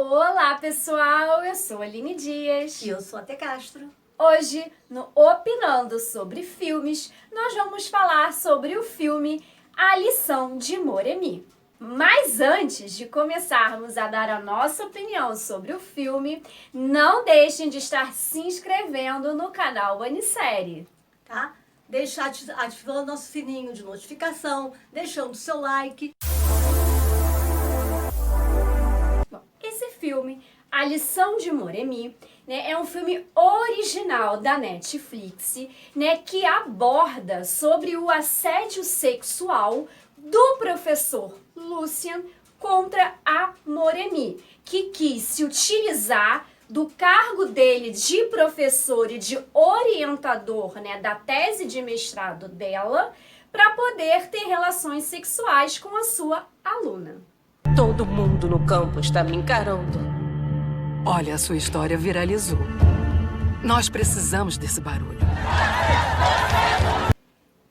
Olá, pessoal! Eu sou a Aline Dias. E eu sou a Tê Castro. Hoje, no Opinando sobre Filmes, nós vamos falar sobre o filme A Lição de Moremi. Mas antes de começarmos a dar a nossa opinião sobre o filme, não deixem de estar se inscrevendo no canal Anissérie. Tá? Deixa ativando nosso sininho de notificação, deixando seu like. Esse filme, A Lição de Moremi, né, é um filme original da Netflix, né, que aborda sobre o assédio sexual do professor Lucian contra a Moremi, que quis se utilizar do cargo dele de professor e de orientador, né, da tese de mestrado dela, para poder ter relações sexuais com a sua aluna. Todo mundo no campo está me encarando. Olha, a sua história viralizou. Nós precisamos desse barulho.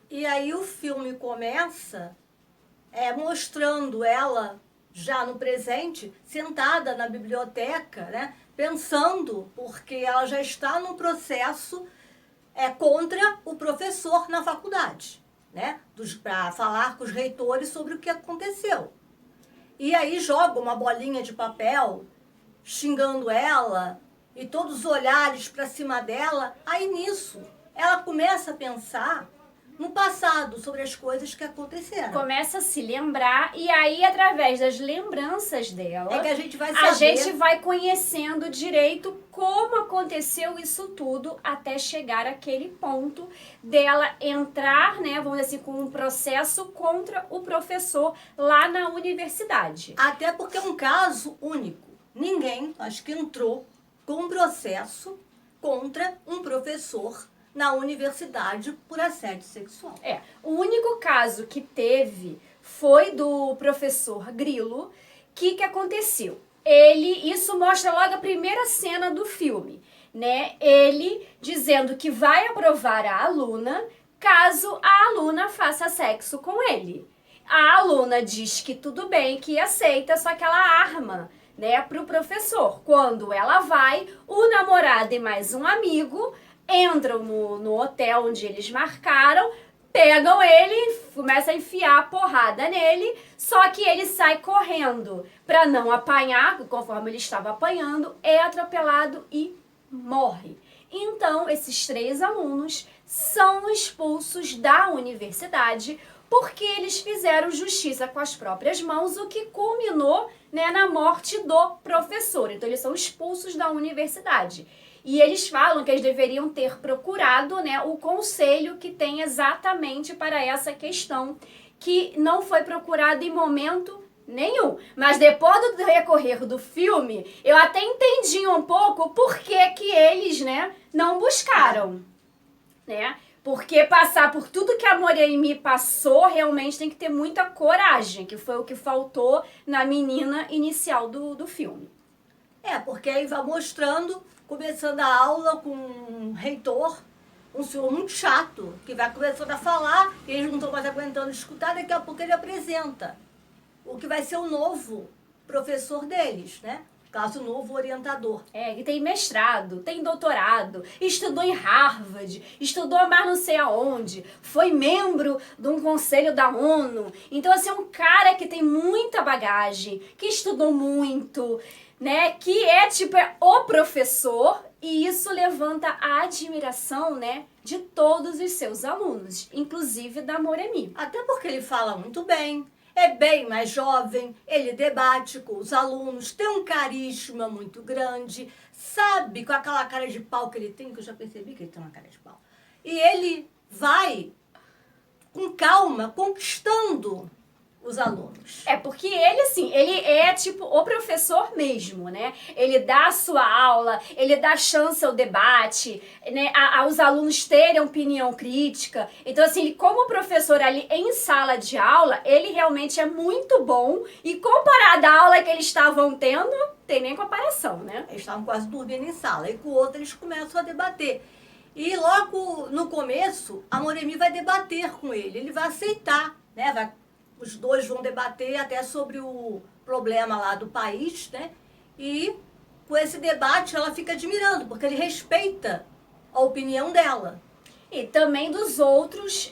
E aí o filme começa mostrando ela, já no presente, sentada na biblioteca, né, pensando, porque ela já está num processo contra o professor na faculdade, né, para falar com os reitores sobre o que aconteceu. E aí joga uma bolinha de papel, xingando ela, e todos os olhares para cima dela. Aí nisso, ela começa a pensar no passado, sobre as coisas que aconteceram. Começa a se lembrar, e aí, através das lembranças dela, que a gente vai saber. A gente vai conhecendo direito como aconteceu isso tudo até chegar àquele ponto dela entrar, né, vamos dizer assim, com um processo contra o professor lá na universidade. Até porque é um caso único. Ninguém, acho que entrou com um processo contra um professor na universidade por assédio sexual. O único caso que teve foi do professor Grilo. Que aconteceu? Isso mostra logo a primeira cena do filme, né? Ele dizendo que vai aprovar a aluna caso a aluna faça sexo com ele. A aluna diz que tudo bem, que aceita, só que ela arma, né, pro professor. Quando ela vai, o namorado e mais um amigo entram no hotel onde eles marcaram, pegam ele, começam a enfiar a porrada nele, só que ele sai correndo para não apanhar, conforme ele estava apanhando, é atropelado e morre. Então, esses 3 alunos são expulsos da universidade porque eles fizeram justiça com as próprias mãos, o que culminou, né, na morte do professor. Então, eles são expulsos da universidade. E eles falam que eles deveriam ter procurado, né, o conselho que tem exatamente para essa questão, que não foi procurado em momento nenhum. Mas depois do recorrer do filme, eu até entendi um pouco por que eles, né, não buscaram, né? Porque passar por tudo que a Moremi passou, realmente tem que ter muita coragem, que foi o que faltou na menina inicial do filme. Porque aí vai mostrando, começando a aula com um reitor, um senhor muito chato, que vai começando a falar, e eles não estão mais aguentando escutar, daqui a pouco ele apresenta o que vai ser o novo professor deles, né? Caso novo orientador. E tem mestrado, tem doutorado, estudou em Harvard, estudou mais não sei aonde, foi membro de um conselho da ONU. Então, assim, é um cara que tem muita bagagem, que estudou muito, né, que é o professor, e isso levanta a admiração, né, de todos os seus alunos, inclusive da Moremi. Até porque ele fala muito bem, é bem mais jovem, ele debate com os alunos, tem um carisma muito grande, sabe, com aquela cara de pau que ele tem, que eu já percebi que ele tem uma cara de pau, e ele vai com calma conquistando os alunos. Porque ele, assim, ele é o professor mesmo, né? Ele dá a sua aula, ele dá chance ao debate, né? Aos alunos terem opinião crítica. Então, assim, como professor ali em sala de aula, ele realmente é muito bom. E comparado à aula que eles estavam tendo, tem nem comparação, né? Eles estavam quase dormindo em sala. E com o outro eles começam a debater. E logo no começo, a Moremi vai debater com ele. Ele vai aceitar, né? Os dois vão debater até sobre o problema lá do país, né? E com esse debate ela fica admirando, porque ele respeita a opinião dela. E também dos outros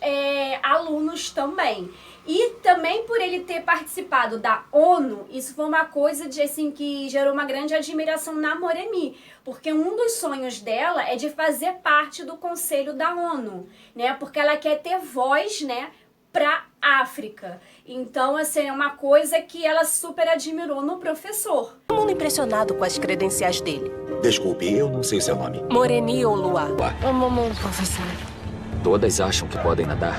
alunos também. E também por ele ter participado da ONU, isso foi uma coisa de, assim, que gerou uma grande admiração na Moremi. Porque um dos sonhos dela é de fazer parte do Conselho da ONU, né? Porque ela quer ter voz, né, para África. Então, assim, é uma coisa que ela super admirou no professor. Todo mundo impressionado com as credenciais dele. Desculpe, eu não sei o seu nome. Moreni ou Luar? Professor. Todas acham que podem nadar.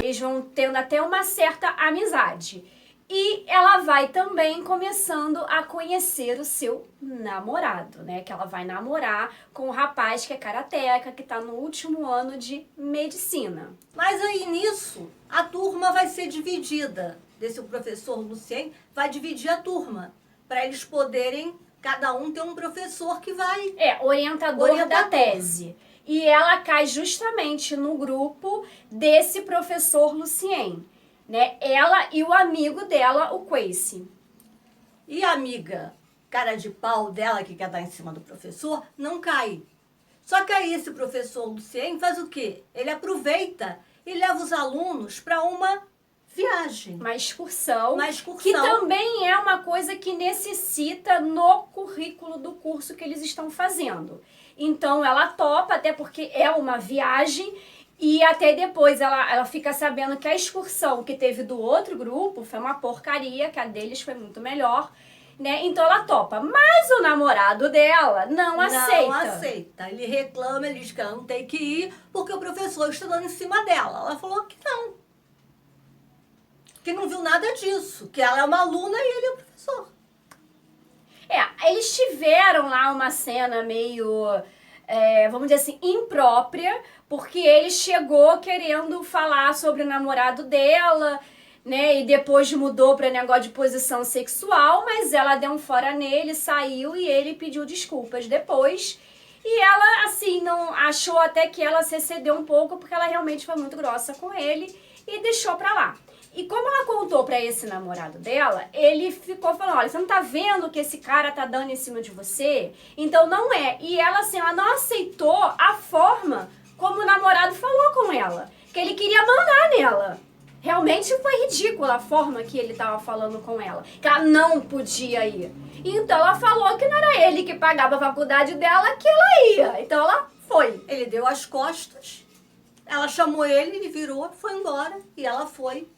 Eles vão tendo até uma certa amizade. E ela vai também começando a conhecer o seu namorado, né? Que ela vai namorar com o rapaz que é karateca, que tá no último ano de medicina. Mas aí nisso, a turma vai ser dividida. Desse professor Lucien vai dividir a turma, para eles poderem, cada um ter um professor que vai... Orientador da tese. E ela cai justamente no grupo desse professor Lucien, né? Ela e o amigo dela, o Quace. E a amiga cara de pau dela, que quer dar em cima do professor, não cai. Só que aí esse professor Lucien faz o quê? Ele aproveita e leva os alunos para uma viagem. Uma excursão. Uma excursão. Que também é uma coisa que necessita no currículo do curso que eles estão fazendo. Então ela topa, até porque é uma viagem, e até depois ela fica sabendo que a excursão que teve do outro grupo foi uma porcaria, que a deles foi muito melhor, né? Então ela topa. Mas o namorado dela não aceita. Não aceita. Ele reclama, ele diz que ela não tem que ir porque o professor está dando em cima dela. Ela falou que não. Que não viu nada disso. Que ela é uma aluna e ele é o professor. Eles tiveram lá uma cena meio, vamos dizer assim, imprópria, porque ele chegou querendo falar sobre o namorado dela, né, e depois mudou para negócio de posição sexual, mas ela deu um fora nele, saiu e ele pediu desculpas depois. E ela, assim, não achou até que ela se excedeu um pouco, porque ela realmente foi muito grossa com ele e deixou pra lá. E como ela contou pra esse namorado dela, ele ficou falando, olha, você não tá vendo que esse cara tá dando em cima de você? Então não é. E ela, assim, ela não aceitou a forma como o namorado falou com ela, que ele queria mandar nela. Realmente foi ridícula a forma que ele tava falando com ela, que ela não podia ir. Então ela falou que não era ele que pagava a faculdade dela, que ela ia. Então ela foi. Ele deu as costas, ela chamou ele, ele virou, foi embora e ela foi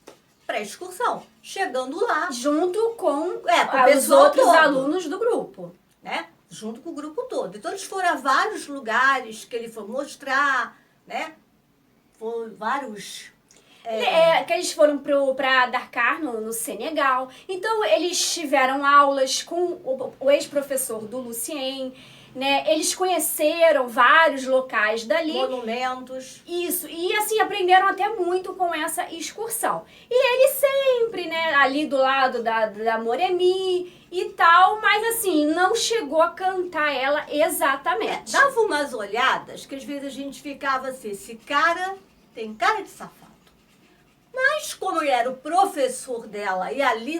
pra excursão. Chegando lá, Junto com, o os pessoal outros todo, alunos do grupo. né? Junto com o grupo todo. Então eles foram a vários lugares que ele foi mostrar, né? Foram vários... Que eles foram pra Dakar, no Senegal. Então, eles tiveram aulas com o ex-professor do Lucien, né? Eles conheceram vários locais dali. monumentos. Isso, e assim, aprenderam até muito com essa excursão. E ele sempre, né, ali do lado da Moremi e tal, mas assim, não chegou a cantar ela exatamente. Dava umas olhadas que às vezes a gente ficava assim, esse cara tem cara de safado. Mas como ele era o professor dela e ali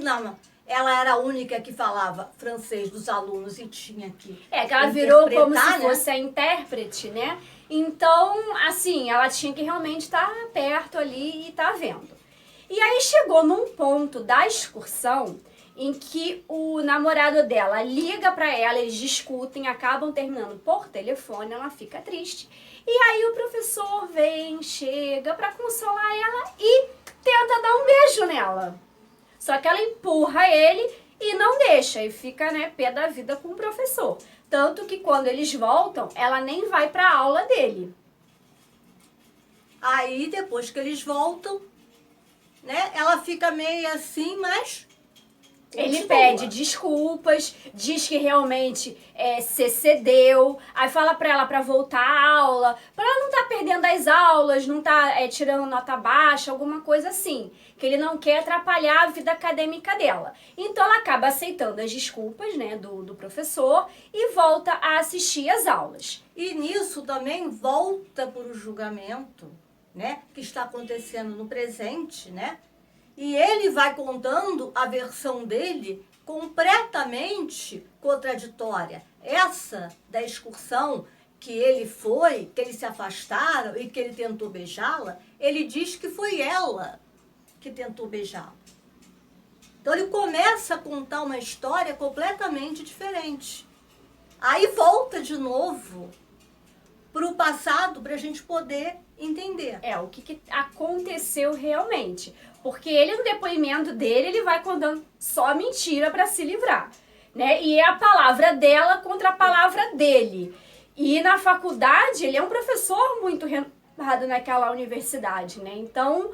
ela era a única que falava francês dos alunos e tinha que que ela virou como se interpretar, né? fosse a intérprete, né? Então, assim, ela tinha que realmente estar perto ali e estar vendo. E aí chegou num ponto da excursão em que o namorado dela liga pra ela, eles discutem, acabam terminando por telefone, ela fica triste. E aí o professor vem, chega pra consolar ela e tenta dar um beijo nela. Só que ela empurra ele e não deixa, e fica, né, pé da vida com o professor. Tanto que quando eles voltam, ela nem vai pra aula dele. Aí depois que eles voltam, né? Ela fica meio assim, mas Ele continua. pede desculpas, diz que realmente se excedeu, aí fala pra ela pra voltar à aula, pra ela não tá perdendo as aulas, não tá tirando nota baixa, alguma coisa assim, que ele não quer atrapalhar a vida acadêmica dela. Então ela acaba aceitando as desculpas, né, do professor e volta a assistir às aulas. E nisso também volta para o julgamento, né? Que está acontecendo no presente, né? E ele vai contando a versão dele completamente contraditória. Essa da excursão que ele foi, que eles se afastaram e que ele tentou beijá-la, ele diz que foi ela que tentou beijá-la. Então ele começa a contar uma história completamente diferente. Aí volta de novo para o passado para a gente poder entender. O que aconteceu realmente. Porque ele, no depoimento dele, ele vai contando só mentira para se livrar, né? E é a palavra dela contra a palavra dele. E na faculdade, ele é um professor muito renomado naquela universidade, né? Então,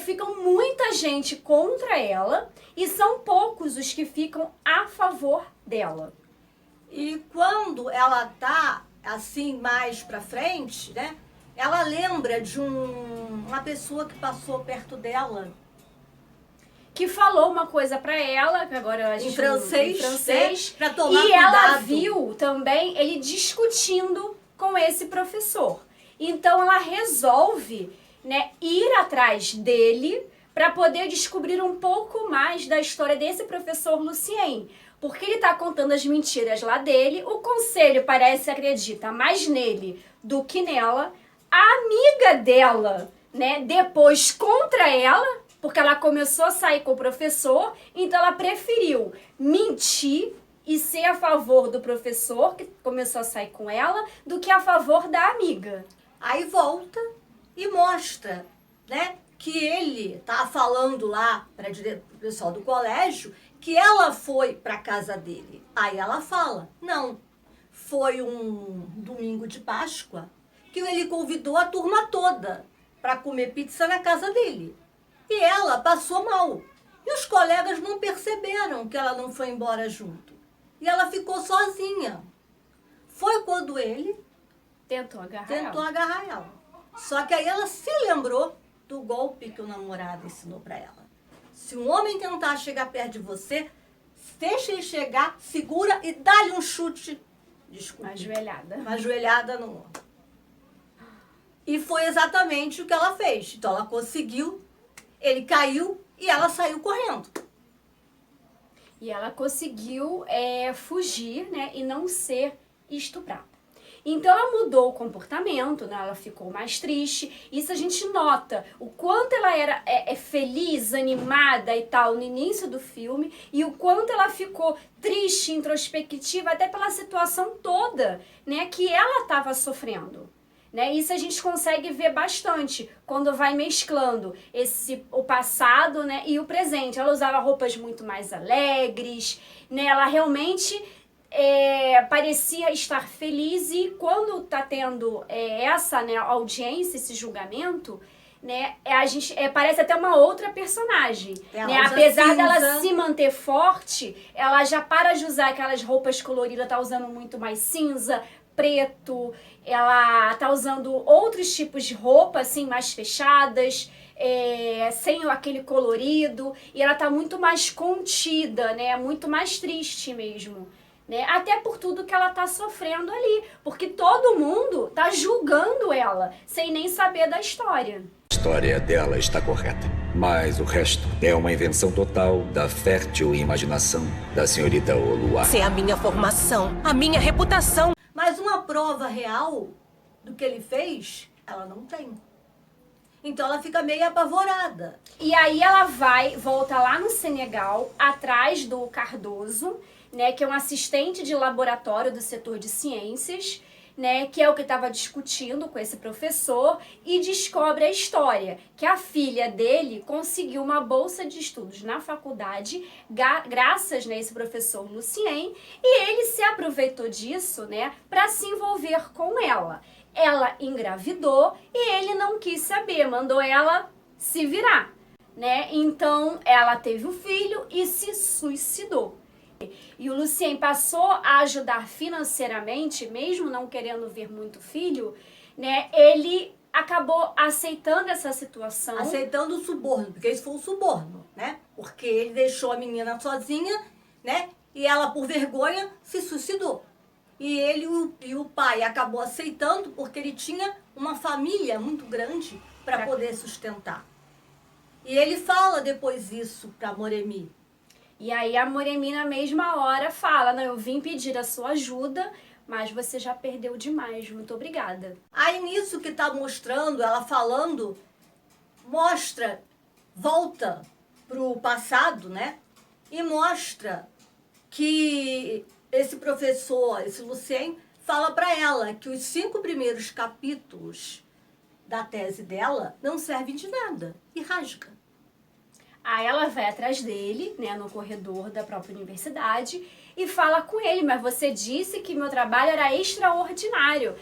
fica muita gente contra ela e são poucos os que ficam a favor dela. E quando ela tá assim mais pra frente, né? Ela lembra de uma pessoa que passou perto dela. Que falou uma coisa pra ela, que agora a gente Em francês, né? Pra tomar e cuidado. ela viu também ele discutindo com esse professor. Então ela resolve, né, ir atrás dele para poder descobrir um pouco mais da história desse professor Lucien. Porque ele tá contando as mentiras lá dele, o conselho parece que acredita mais nele do que nela. A amiga dela, né, depois contra ela, porque ela começou a sair com o professor, então ela preferiu mentir e ser a favor do professor, que começou a sair com ela, do que a favor da amiga. Aí volta e mostra, né, que ele tá falando lá para o pessoal do colégio que ela foi para casa dele. Aí ela fala, não, foi um domingo de Páscoa que ele convidou a turma toda para comer pizza na casa dele. E ela passou mal. E os colegas não perceberam que ela não foi embora junto. E ela ficou sozinha. Foi quando ele Tentou agarrar ela. Só que aí ela se lembrou do golpe que o namorado ensinou para ela. Se um homem tentar chegar perto de você, deixa ele chegar, segura e dá-lhe um chute. Desculpa. Uma joelhada no ombro. E foi exatamente o que ela fez. Então ela conseguiu, ele caiu e ela saiu correndo. E ela conseguiu fugir, né, e não ser estuprada. Então ela mudou o comportamento, né? Ela ficou mais triste. Isso a gente nota o quanto ela era feliz, animada e tal no início do filme e o quanto ela ficou triste, introspectiva, até pela situação toda, né, que ela estava sofrendo. Né? Isso a gente consegue ver bastante quando vai mesclando o passado, né, e o presente. Ela usava roupas muito mais alegres, né? Ela realmente parecia estar feliz e quando tá tendo essa, né, audiência, esse julgamento, né, a gente parece até uma outra personagem, né? Apesar dela se manter forte, ela já para de usar aquelas roupas coloridas, tá usando muito mais cinza, preto, ela tá usando outros tipos de roupa, assim, mais fechadas, sem aquele colorido, e ela tá muito mais contida, né, muito mais triste mesmo. Né? Até por tudo que ela tá sofrendo ali, porque todo mundo tá julgando ela, sem nem saber da história. A história dela está correta, mas o resto é uma invenção total da fértil imaginação da senhorita Oluá. Essa é a minha formação, a minha reputação. Mas uma prova real do que ele fez, ela não tem. Então ela fica meio apavorada. E aí ela volta lá no Senegal, atrás do Cardoso, né, que é um assistente de laboratório do setor de ciências, né, que é o que estava discutindo com esse professor, e descobre a história, que a filha dele conseguiu uma bolsa de estudos na faculdade, graças, né, a esse professor Lucien, e ele se aproveitou disso, né, para se envolver com ela. Ela engravidou e ele não quis saber, mandou ela se virar, né? Então ela teve o filho e se suicidou. E o Lucien passou a ajudar financeiramente, mesmo não querendo ver muito filho, né? Ele acabou aceitando essa situação. Aceitando o suborno, porque isso foi um suborno, né? Porque ele deixou a menina sozinha, né? E ela, por vergonha, se suicidou. E ele e o pai acabou aceitando porque ele tinha uma família muito grande para poder sustentar. E ele fala depois isso para Moremi. E aí a Moremi na mesma hora fala, não, eu vim pedir a sua ajuda, mas você já perdeu demais, muito obrigada. Aí nisso que tá mostrando, ela falando, mostra, volta pro passado, né? E mostra que esse professor, esse Lucien, fala para ela que os 5 primeiros capítulos da tese dela não servem de nada e rasga. Aí ela vai atrás dele, né, no corredor da própria universidade e fala com ele, mas você disse que meu trabalho era extraordinário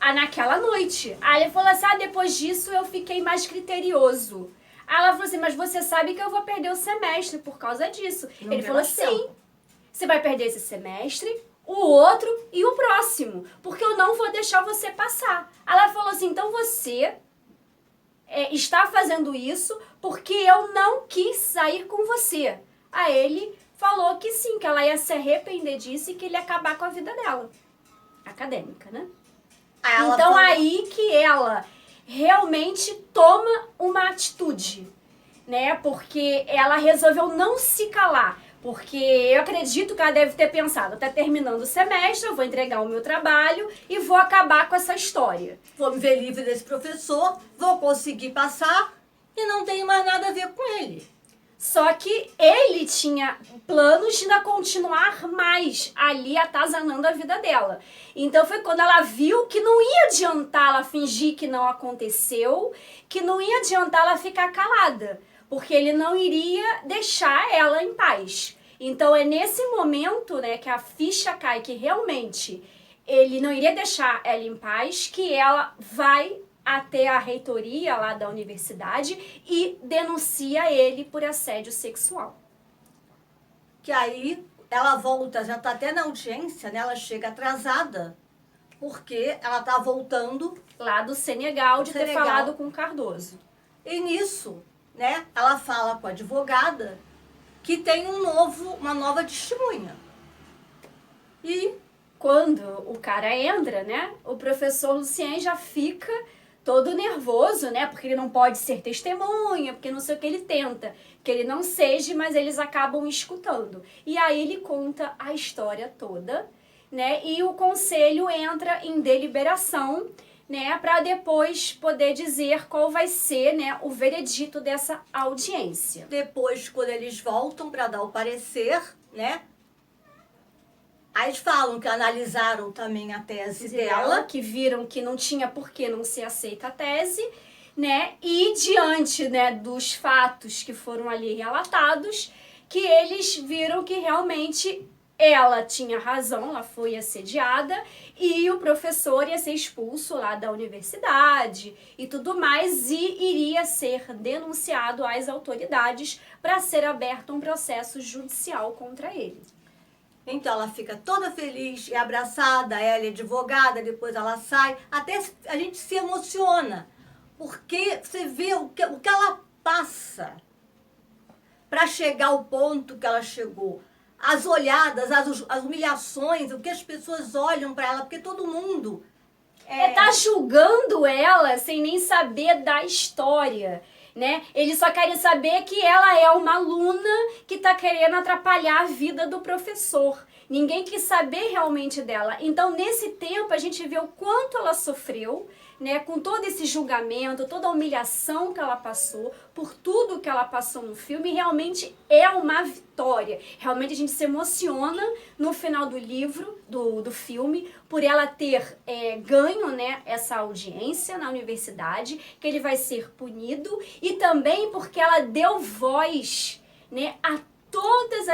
naquela noite. Aí ele falou assim, depois disso eu fiquei mais criterioso. Aí ela falou assim, mas você sabe que eu vou perder o semestre por causa disso. Não Ele tem falou, mais sim, tempo. você vai perder esse semestre, o outro e o próximo, porque eu não vou deixar você passar. Aí ela falou assim, então você está fazendo isso porque eu não quis sair com você. Aí ele falou que sim, que ela ia se arrepender disso e que ele ia acabar com a vida dela. Acadêmica, né? Então aí que ela realmente toma uma atitude, né? Porque ela resolveu não se calar. Porque eu acredito que ela deve ter pensado, tá terminando o semestre, eu vou entregar o meu trabalho e vou acabar com essa história. Vou me ver livre desse professor, vou conseguir passar e não tenho mais nada a ver com ele. Só que ele tinha planos de ainda continuar mais ali atazanando a vida dela. Então foi quando ela viu que não ia adiantar ela fingir que não aconteceu, que não ia adiantar ela ficar calada, porque ele não iria deixar ela em paz. Então é nesse momento, né, que a ficha cai que realmente ele não iria deixar ela em paz, que ela vai até a reitoria lá da universidade e denuncia ele por assédio sexual. Que aí ela volta, já tá até na audiência, né? Ela chega atrasada, porque ela tá voltando Lá do Senegal, de ter Senegal. falado com o Cardoso. e nisso, né? Ela fala com a advogada que tem uma nova testemunha. E Quando o cara entra, né, o professor Lucien já fica todo nervoso, né, porque ele não pode ser testemunha, porque não sei o que ele tenta, que ele não seja, mas eles acabam escutando. E aí ele conta a história toda, né, e o conselho entra em deliberação, né, para depois poder dizer qual vai ser, né, o veredito dessa audiência. depois, quando eles voltam para dar o parecer, né? Aí eles falam que analisaram também a tese dela. Que viram que não tinha por que não ser aceita a tese, né? E diante, né, dos fatos que foram ali relatados, que eles viram que realmente ela tinha razão, ela foi assediada e o professor ia ser expulso lá da universidade e tudo mais e iria ser denunciado às autoridades para ser aberto um processo judicial contra ele. Então ela fica toda feliz e abraçada, ela é advogada, depois ela sai. Até a gente se emociona, porque você vê o que ela passa para chegar ao ponto que ela chegou. As olhadas, as humilhações, o que as pessoas olham para ela, porque todo mundo Tá julgando ela sem nem saber da história, né? Eles só querem saber que ela é uma aluna que tá querendo atrapalhar a vida do professor. Ninguém quis saber realmente dela. Então, nesse tempo, a gente vê o quanto ela sofreu, né? Com todo esse julgamento, toda a humilhação que ela passou, por tudo que ela passou no filme, realmente é uma vitória. Realmente a gente se emociona no final do livro, do filme, por ela ter ganho, né, essa audiência na universidade, que ele vai ser punido, e também porque ela deu voz, né, a todas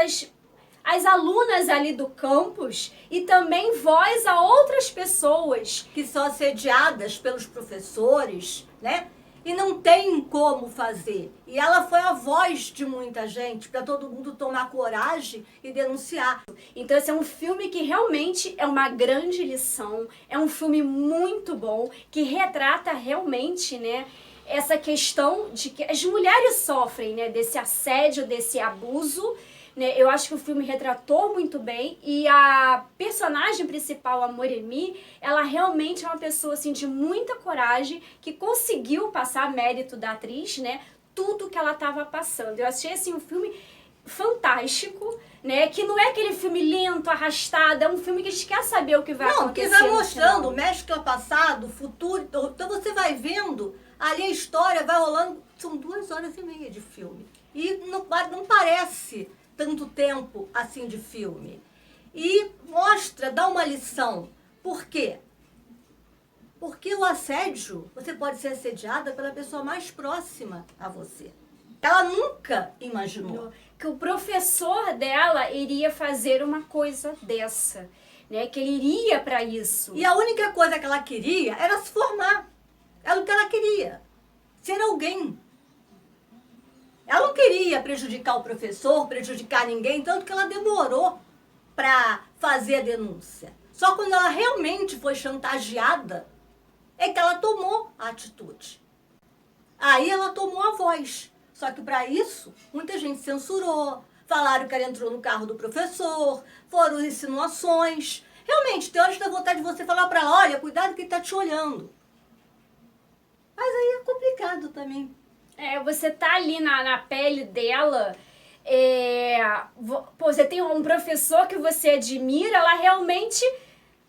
as alunas ali do campus e também voz a outras pessoas que são assediadas pelos professores, né? E não tem como fazer. E ela foi a voz de muita gente para todo mundo tomar coragem e denunciar. Então esse é um filme que realmente é uma grande lição, é um filme muito bom, que retrata realmente, né, essa questão de que as mulheres sofrem, né, desse assédio, desse abuso, né? Eu acho que o filme retratou muito bem e a personagem principal, a Moremi, ela realmente é uma pessoa assim, de muita coragem, que conseguiu passar mérito da atriz, né, tudo que ela estava passando. Eu achei assim, um filme fantástico, né? Que não é aquele filme lento, arrastado, é um filme que a gente quer saber o que vai Não, que acontecer. vai no mostrando, final. mescla passado, futuro. Então você vai vendo, ali a história vai rolando. São 2 horas e meia de filme. E não parece tanto tempo assim de filme. E mostra, dá uma lição. Por quê? Porque o assédio, você pode ser assediada pela pessoa mais próxima a você. Ela nunca imaginou. Que o professor dela iria fazer uma coisa dessa, né? Que ele iria para isso. E a única coisa que ela queria era se formar. Era o que ela queria. Ser alguém. Ela não queria prejudicar o professor, prejudicar ninguém, tanto que ela demorou para fazer a denúncia. Só quando ela realmente foi chantageada é que ela tomou a atitude. Aí ela tomou a voz. Só que para isso, muita gente censurou, falaram que ela entrou no carro do professor, foram insinuações. Realmente, tem horas que dá vontade de você falar para ela, olha, cuidado que ele está te olhando. Mas aí é complicado também. Você tá ali na pele dela, você tem um professor que você admira, ela realmente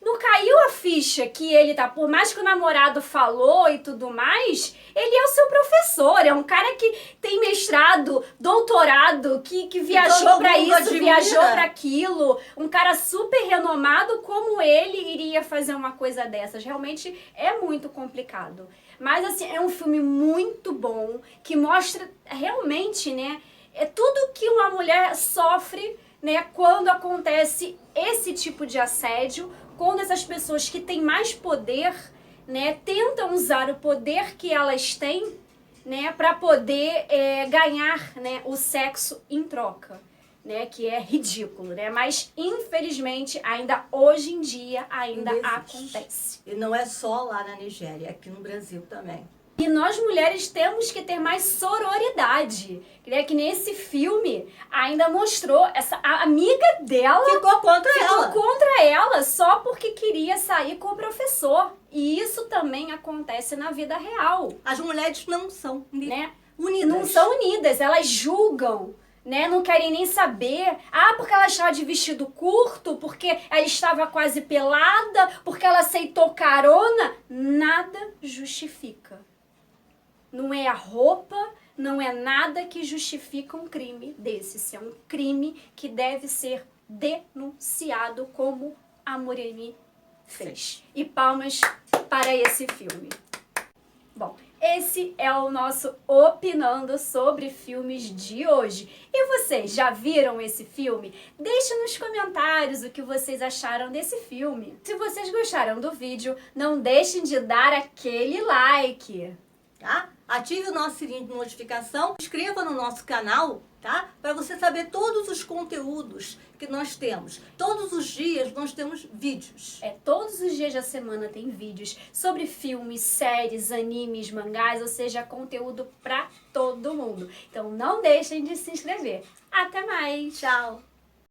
não caiu a ficha que ele tá, por mais que o namorado falou e tudo mais, ele é o seu professor, é um cara que tem mestrado, doutorado, que viajou pra isso, viajou pra aquilo, um cara super renomado, como ele iria fazer uma coisa dessas? Realmente é muito complicado. Mas assim, é um filme muito bom, que mostra realmente, né, tudo que uma mulher sofre, né, quando acontece esse tipo de assédio, quando essas pessoas que têm mais poder, né, tentam usar o poder que elas têm, né, para poder ganhar, né, o sexo em troca, né, que é ridículo, né, mas infelizmente ainda hoje em dia ainda acontece. E não é só lá na Nigéria, é aqui no Brasil também. E nós mulheres temos que ter mais sororidade. Né? Que nesse filme ainda mostrou a amiga dela ficou contra ela só porque queria sair com o professor. E isso também acontece na vida real. As mulheres não são, né? Unidas. Não são unidas, elas julgam. Né? Não querem nem saber. Porque ela estava de vestido curto, porque ela estava quase pelada, porque ela aceitou carona. Nada justifica. Não é a roupa, não é nada que justifica um crime desse. Isso é um crime que deve ser denunciado, como a Moreni fez. E palmas para esse filme. Bom, esse é o nosso Opinando sobre Filmes de hoje. E vocês já viram esse filme? Deixe nos comentários o que vocês acharam desse filme. Se vocês gostaram do vídeo, não deixem de dar aquele like. Tá? Ative o nosso sininho de notificação, se inscreva no nosso canal, tá? Para você saber todos os conteúdos que nós temos. Todos os dias nós temos vídeos. Todos os dias da semana tem vídeos sobre filmes, séries, animes, mangás, ou seja, conteúdo para todo mundo. Então não deixem de se inscrever. Até mais! Tchau!